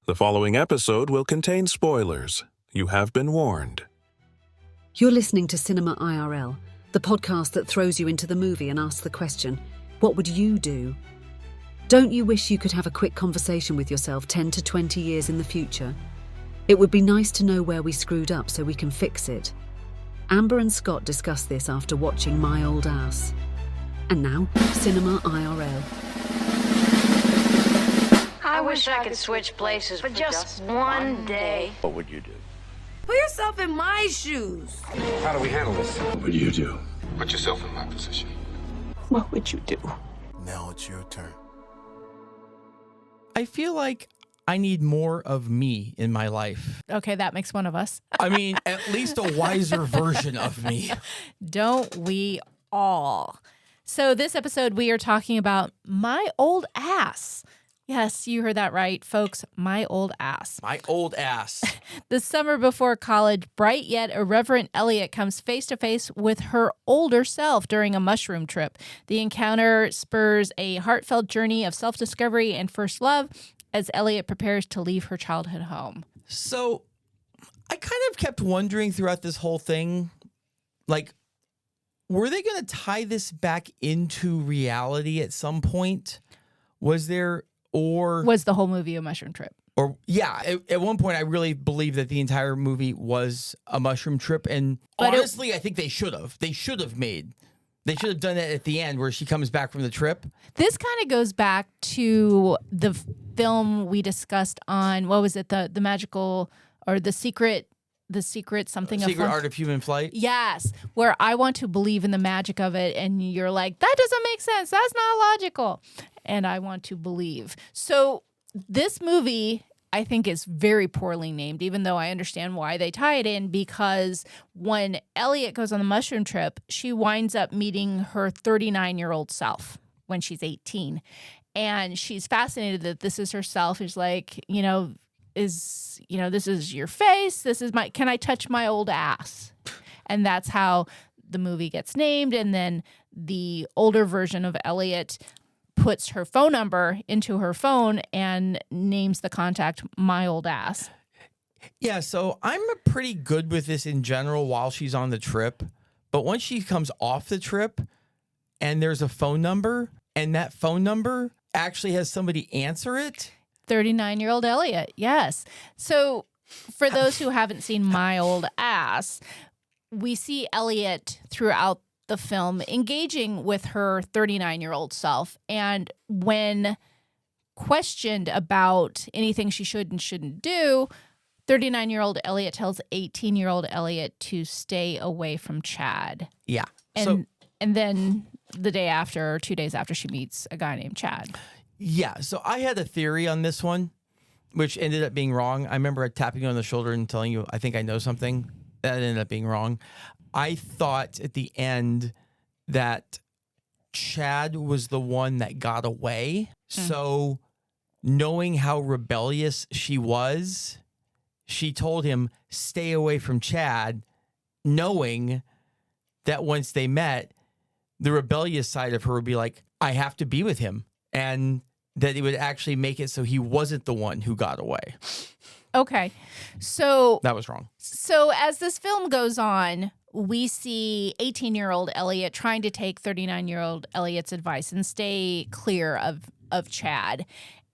The following episode will contain spoilers. You have been warned. You're listening to Cinema IRL, the podcast that throws you into the movie and asks the question, what would you do? Don't you wish you could have a quick conversation with yourself 10 to 20 years in the future? It would be nice to know where we screwed up so we can fix it. Amber and Scott discuss this after watching My Old Ass. And now, Cinema IRL. I wish I could switch places for just one day. What would you do? Put yourself in my shoes. How do we handle this? What would you do? Put yourself in my position. What would you do? Now it's your turn. I feel like I need more of me in my life. Okay, that makes one of us. I mean, at least a wiser version of me. Don't we all? So this episode, we are talking about My Old Ass. Yes, you heard that right, folks. My old ass. My old ass. The summer before college, bright yet irreverent Elliot comes face to face with her older self during a mushroom trip. The encounter spurs a heartfelt journey of self-discovery and first love as Elliot prepares to leave her childhood home. So I kind of kept wondering throughout this whole thing, like, were they going to tie this back into reality at some point? Was there... Or was the whole movie a mushroom trip? Or yeah, at one point I really believed that the entire movie was a mushroom trip, and honestly, I think they should have. They should have done that at the end where she comes back from the trip. This kind of goes back to the film we discussed on what was it, the magical or the secret something Secret of Art of Human Flight. Yes, where I want to believe in the magic of it, and you're like, that doesn't make sense. That's not logical. And I want to believe. So this movie, I think, is very poorly named, even though I understand why they tie it in, because when Elliot goes on the mushroom trip, she winds up meeting her 39-year-old self when she's 18. And she's fascinated that this is herself. She's like, this is your face. Can I touch my old ass? And that's how the movie gets named. And then the older version of Elliot puts her phone number into her phone and names the contact My Old Ass. Yeah, so I'm pretty good with this in general while she's on the trip. But once she comes off the trip and there's a phone number and that phone number actually has somebody answer it. 39-year-old Elliot, yes. So for those who haven't seen My Old Ass, we see Elliot throughout the film engaging with her 39-year-old self. And when questioned about anything she should and shouldn't do, 39-year-old Elliot tells 18-year-old Elliot to stay away from Chad. Yeah. And then the day after, or 2 days after, she meets a guy named Chad. Yeah, so I had a theory on this one, which ended up being wrong. I remember tapping you on the shoulder and telling you, I think I know something. That ended up being wrong. I thought at the end that Chad was the one that got away. So knowing how rebellious she was, she told him, stay away from Chad, knowing that once they met, the rebellious side of her would be like, I have to be with him. And that it would actually make it so he wasn't the one who got away. Okay. So that was wrong. So as this film goes on, we see 18-year-old Elliot trying to take 39-year-old Elliot's advice and stay clear of Chad.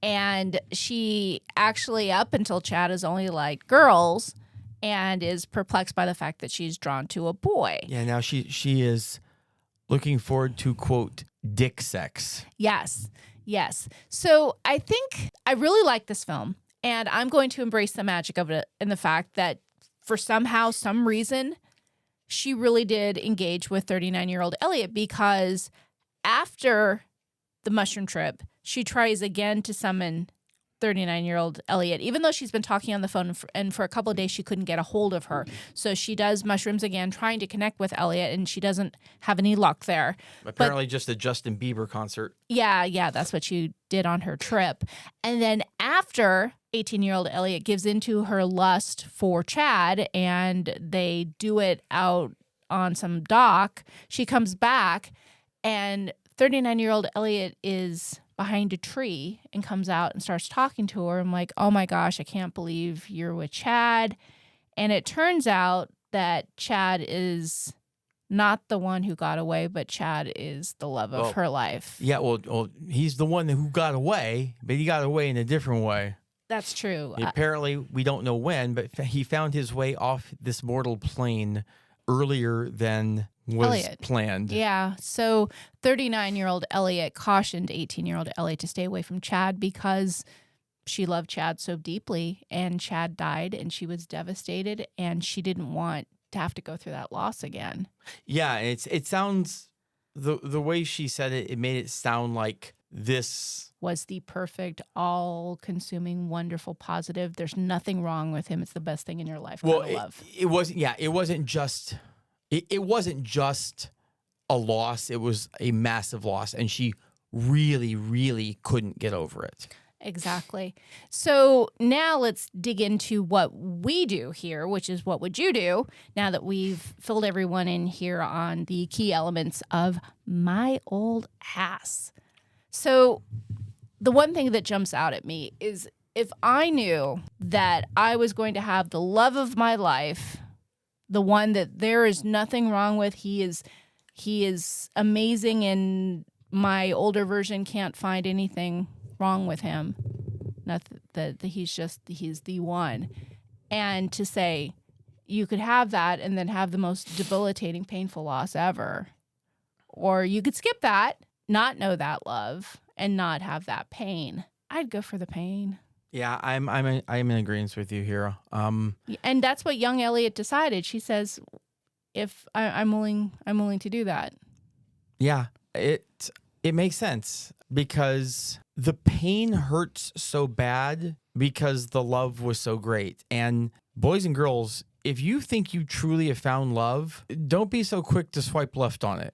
And she actually, up until Chad, is only like girls and is perplexed by the fact that she's drawn to a boy. Yeah, now she is looking forward to, quote, dick sex. Yes. So I think I really like this film, and I'm going to embrace the magic of it and the fact that for some reason, she really did engage with 39-year-old Elliot, because after the mushroom trip, she tries again to summon 39-year-old Elliot, even though she's been talking on the phone and for a couple of days she couldn't get a hold of her. So she does mushrooms again, trying to connect with Elliot, and she doesn't have any luck there. Apparently just a Justin Bieber concert. Yeah, that's what she did on her trip. And then after 18-year-old Elliot gives into her lust for Chad and they do it out on some dock, she comes back and 39-year-old Elliot is behind a tree and comes out and starts talking to her. I'm like, oh my gosh, I can't believe you're with Chad. And it turns out that Chad is not the one who got away, but Chad is the love of her life. Yeah, well, he's the one who got away, but he got away in a different way. That's true. Apparently, we don't know when, but he found his way off this mortal plane earlier than was Elliot. planned. Yeah. So 39-year-old Elliot cautioned 18-year-old Ellie to stay away from Chad because she loved Chad so deeply, and Chad died, and she was devastated, and she didn't want to have to go through that loss again. Yeah, it sounds the way she said it, it made it sound like this was the perfect, all-consuming, wonderful, positive. There's nothing wrong with him. It's the best thing in your life. Well, love. it wasn't just a loss. It was a massive loss, and she really, really couldn't get over it. Exactly. So now let's dig into what we do here, which is what would you do now that we've filled everyone in here on the key elements of my old ass. So the one thing that jumps out at me is if I knew that I was going to have the love of my life, the one that there is nothing wrong with, he is amazing, and my older version can't find anything wrong with him, not that he's the one, and to say you could have that and then have the most debilitating, painful loss ever, or you could skip that, not know that love, and not have that pain. I'd go for the pain. Yeah, I'm in agreement with you here. And that's what young Elliot decided. She says, "If I'm willing to do that." Yeah, it makes sense because the pain hurts so bad because the love was so great. And boys and girls, if you think you truly have found love, don't be so quick to swipe left on it,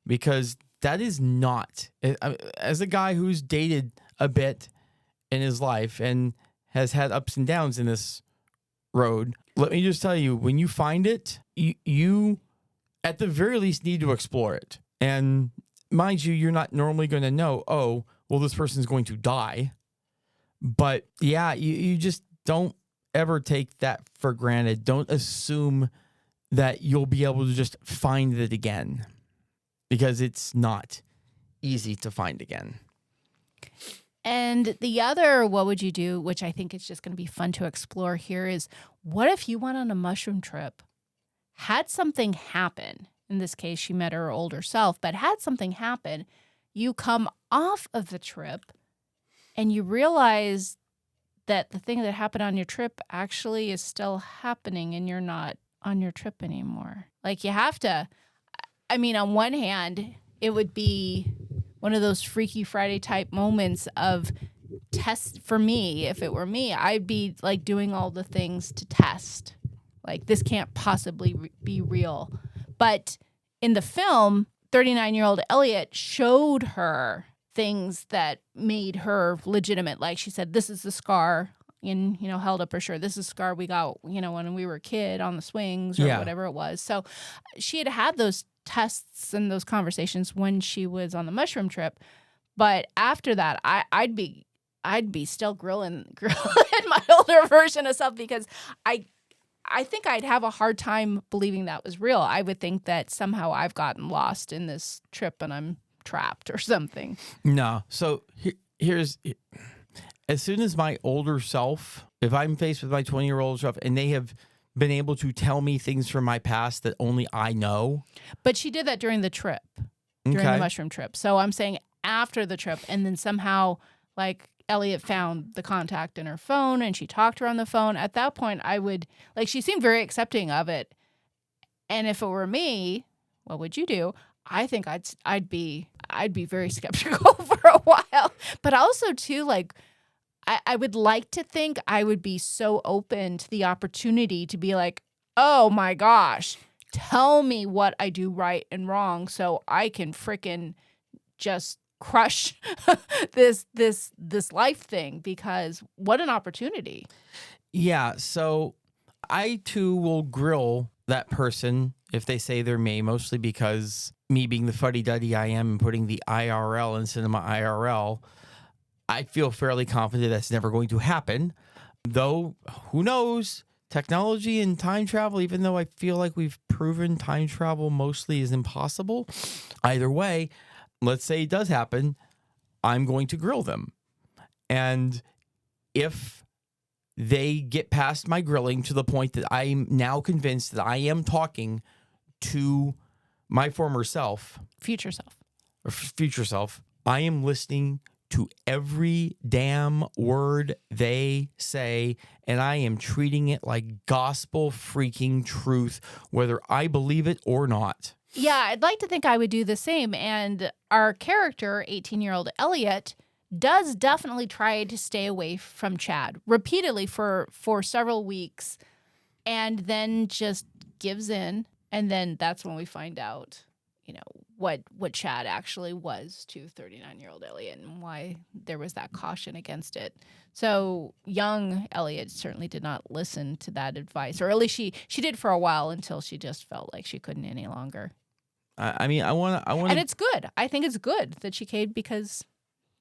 because that is not. As a guy who's dated a bit in his life and has had ups and downs in this road, let me just tell you, when you find it, you at the very least need to explore it. And mind you, you're not normally going to know, oh, well, this person's going to die. But yeah, you just don't ever take that for granted. Don't assume that you'll be able to just find it again, because it's not easy to find again. And the other, what would you do, which I think is just going to be fun to explore here, is what if you went on a mushroom trip, had something happen? In this case, she met her older self, but had something happen. You come off of the trip and you realize that the thing that happened on your trip actually is still happening and you're not on your trip anymore. Like, you have to, I mean, on one hand, it would be one of those Freaky Friday type moments of test. For me, if it were me, I'd be like doing all the things to test. Like, this can't possibly be real. But in the film, 39-year-old Elliot showed her things that made her legitimate. Like, she said, this is the scar, and, held up her shirt. This is the scar we got, when we were a kid on the swings or whatever it was. So she had those tests and those conversations when she was on the mushroom trip. But after that, I'd be still grilling my older version of self, because I think I'd have a hard time believing that was real. I would think that somehow I've gotten lost in this trip and I'm trapped or something. No. So here's, as soon as my older self, if I'm faced with my 20-year-old self and they have been able to tell me things from my past that only I know. But she did that during the trip, during the mushroom trip. So I'm saying after the trip, and then somehow, like, Elliot found the contact in her phone and she talked to her on the phone. At that point, I would, like, she seemed very accepting of it. And if it were me, what would you do? I think I'd be very skeptical for a while. But also too, like, I would like to think I would be so open to the opportunity to be like, oh my gosh, tell me what I do right and wrong so I can frickin' just crush this life thing, because what an opportunity. Yeah, so I too will grill that person if they say they're me, mostly because me being the fuddy-duddy I am and putting the IRL in cinema IRL, I feel fairly confident that's never going to happen. Though, who knows? Technology and time travel, even though I feel like we've proven time travel mostly is impossible, either way, let's say it does happen, I'm going to grill them. And if they get past my grilling to the point that I'm now convinced that I am talking to my former self, Future self. or future self, I am listening to every damn word they say, and I am treating it like gospel freaking truth, whether I believe it or not. Yeah, I'd like to think I would do the same. And our character, 18-year-old Elliot, does definitely try to stay away from Chad repeatedly for several weeks, and then just gives in. And then that's when we find out, what Chad actually was to 39-year-old Elliot and why there was that caution against it. So young Elliot certainly did not listen to that advice, or at least she did for a while until she just felt like she couldn't any longer. I want to. And it's good. I think it's good that she caved, because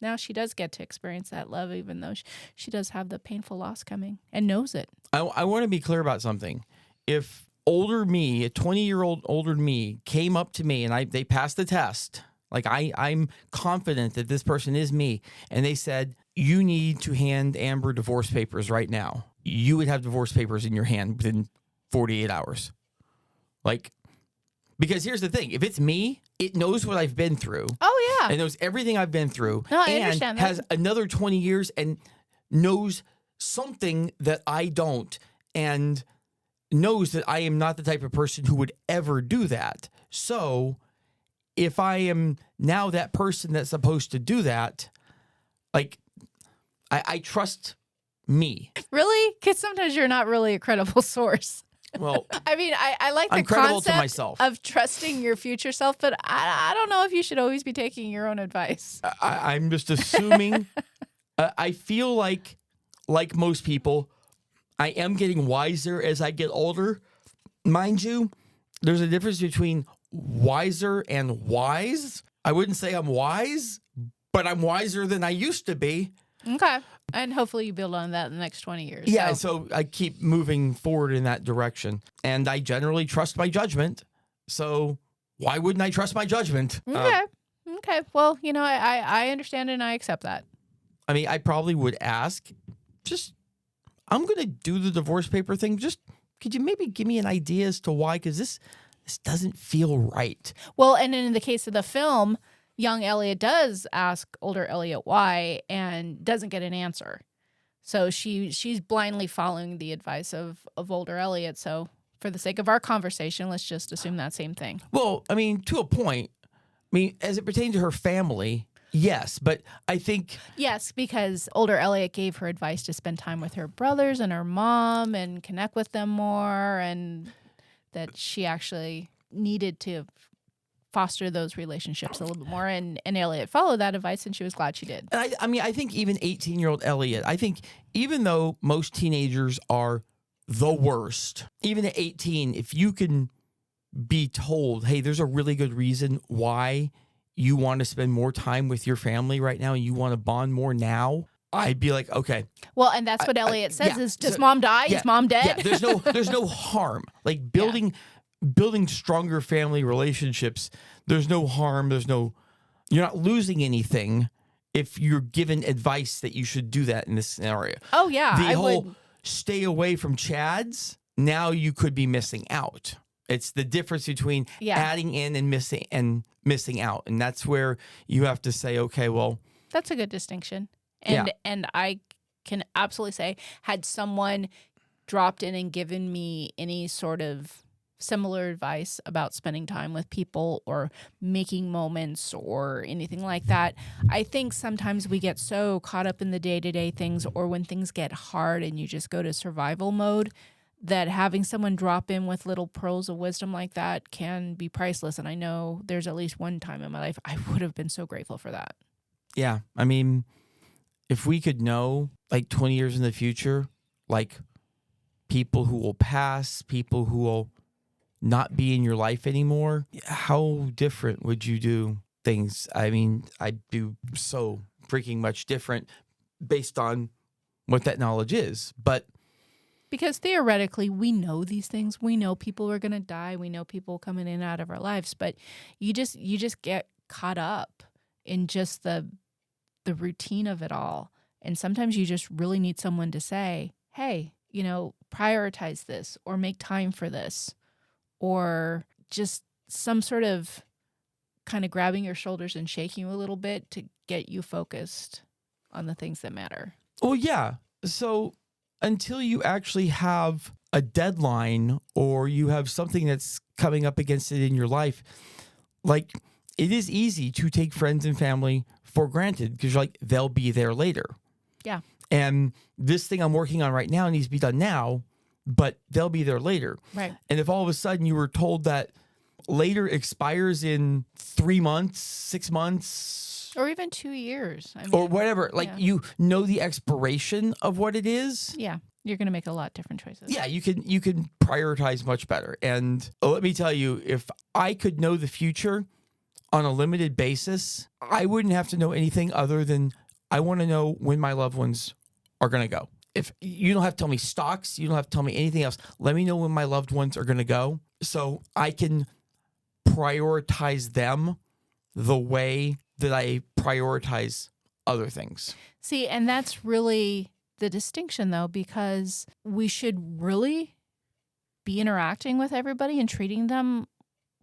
now she does get to experience that love, even though she does have the painful loss coming and knows it. I want to be clear about something. If older me, a 20-year-old older me, came up to me and they passed the test, like I'm confident that this person is me, and they said, you need to hand Amber divorce papers right now, you would have divorce papers in your hand within 48 hours. Like, because here's the thing, if it's me, it knows what I've been through. Oh, yeah. It knows everything I've been through. No, I and understand that. has another 20 years and knows something that I don't, and knows that I am not the type of person who would ever do that. So if I am now that person that's supposed to do that, like, I trust me. Really? Because sometimes you're not really a credible source. Well, I mean, I like the I'm credible to concept myself. of trusting your future self, but I don't know if you should always be taking your own advice. I'm just assuming. I feel like most people, I am getting wiser as I get older. Mind you, there's a difference between wiser and wise. I wouldn't say I'm wise, but I'm wiser than I used to be. Okay. And hopefully you build on that in the next 20 years. Yeah, so I keep moving forward in that direction. And I generally trust my judgment. So why wouldn't I trust my judgment? Okay. Okay. Well, I understand and I accept that. I mean, I probably would ask, I'm going to do the divorce paper thing. Just, could you maybe give me an idea as to why? Because this doesn't feel right. Well, and in the case of the film, young Elliot does ask older Elliot why and doesn't get an answer. So she's blindly following the advice of older Elliot. So for the sake of our conversation, let's just assume that same thing. Well, I mean, to a point. I mean, as it pertains to her family, yes. But I think... Yes, because older Elliot gave her advice to spend time with her brothers and her mom and connect with them more, and that she actually needed to foster those relationships a little bit more, and Elliot followed that advice, and she was glad she did. And I mean, I think even 18-year-old Elliot, I think even though most teenagers are the worst, even at 18, if you can be told, hey, there's a really good reason why you want to spend more time with your family right now and you want to bond more now, I'd be like, okay. Well, and that's what Elliot says yeah, is, does mom die? Yeah, is mom dead? Yeah, there's no harm. Like building stronger family relationships, there's no harm. You're not losing anything if you're given advice that you should do that in this scenario. Oh, yeah. The I whole would. Stay away from Chads, now you could be missing out. It's the difference between adding in and missing out. And that's where you have to say, okay, well. That's a good distinction. And I can absolutely say, had someone dropped in and given me any sort of similar advice about spending time with people or making moments or anything like that, I think sometimes we get so caught up in the day-to-day things, or when things get hard and you just go to survival mode, that having someone drop in with little pearls of wisdom like that can be priceless. And I know there's at least one time in my life I would have been so grateful for that. Yeah. I mean, if we could know like 20 years in the future, like people who will pass, people who will not be in your life anymore, how different would you do things? I mean, I'd do so freaking much different based on what that knowledge is. But because theoretically, we know these things. We know people are going to die. We know people coming in and out of our lives. But you just get caught up in just the routine of it all. And sometimes you just really need someone to say, hey, prioritize this or make time for this, or just some sort of kind of grabbing your shoulders and shaking you a little bit to get you focused on the things that matter. Well, yeah. So until you actually have a deadline or you have something that's coming up against it in your life, like, it is easy to take friends and family for granted because you're like, they'll be there later. Yeah. And this thing I'm working on right now needs to be done now, but they'll be there later. Right. And if all of a sudden you were told that later expires in 3 months, 6 months, or even 2 years, or whatever, like, yeah. you know the expiration of what it is. Yeah. You're going to make a lot different choices. Yeah, you can prioritize much better. And let me tell you, if I could know the future on a limited basis, I wouldn't have to know anything other than I want to know when my loved ones are going to go. If you don't have to tell me stocks, you don't have to tell me anything else. Let me know when my loved ones are going to go so I can prioritize them the way that I prioritize other things. See, and that's really the distinction, though, because we should really be interacting with everybody and treating them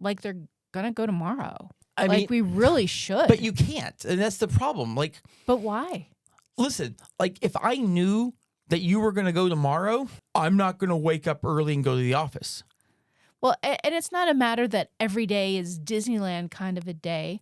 like they're going to go tomorrow. I mean, we really should. But you can't. And that's the problem. Like, but why? Listen, like, if I knew that you were going to go tomorrow, I'm not going to wake up early and go to the office. Well, and it's not a matter that every day is Disneyland kind of a day,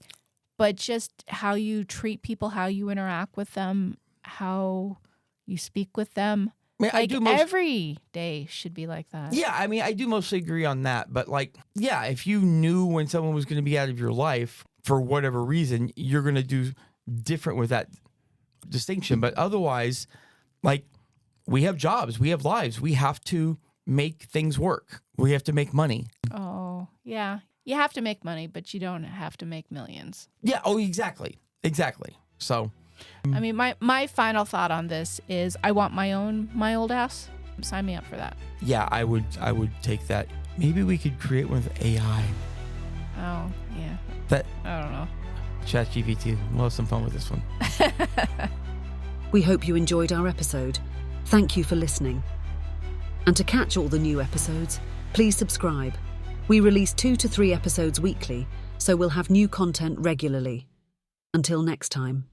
but just how you treat people, how you interact with them, how you speak with them. I mean, every day should be like that. Yeah, I mean, I do mostly agree on that. But, like, yeah, if you knew when someone was going to be out of your life for whatever reason, you're going to do different with that distinction. But otherwise, like, we have jobs, we have lives, we have to make things work. We have to make money. Oh, yeah. You have to make money, but you don't have to make millions. Yeah, oh, exactly. Exactly. So, I mean, my final thought on this is I want my old ass. Sign me up for that. Yeah, I would take that. Maybe we could create one with AI. Oh, yeah. I don't know. ChatGPT. We'll have some fun with this one. We hope you enjoyed our episode. Thank you for listening. And to catch all the new episodes, please subscribe. We release 2 to 3 episodes weekly, so we'll have new content regularly. Until next time.